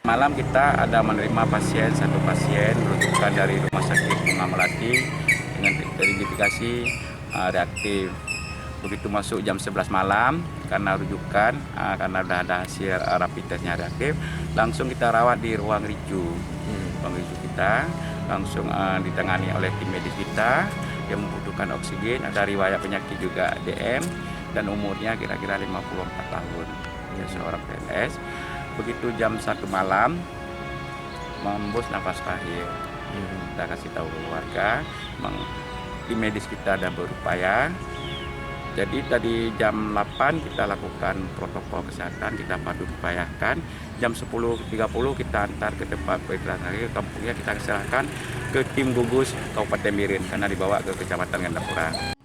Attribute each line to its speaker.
Speaker 1: Malam kita ada menerima satu pasien rujukan dari Rumah Sakit Bunga Melati dengan identifikasi reaktif. Begitu masuk jam 11 malam karena rujukan, karena sudah ada hasil rapid testnya reaktif, langsung kita rawat di ruang RICU. Ruang RICU kita langsung ditangani oleh tim medis kita yang membutuhkan oksigen, ada riwayat penyakit juga DM dan umurnya kira-kira 54 tahun. Ya, seorang PNS. Begitu jam 1 malam membus nafas terakhir, kita kasih tahu keluarga, tim medis kita ada berupaya. Jadi tadi jam 8 kita lakukan protokol kesehatan, kita padu upayakan. Jam 10.30 kita antar ke tempat peristirahatan kampungnya, kita serahkan ke tim gugus Kabupaten Mirin karena dibawa ke Kecamatan Gandapura.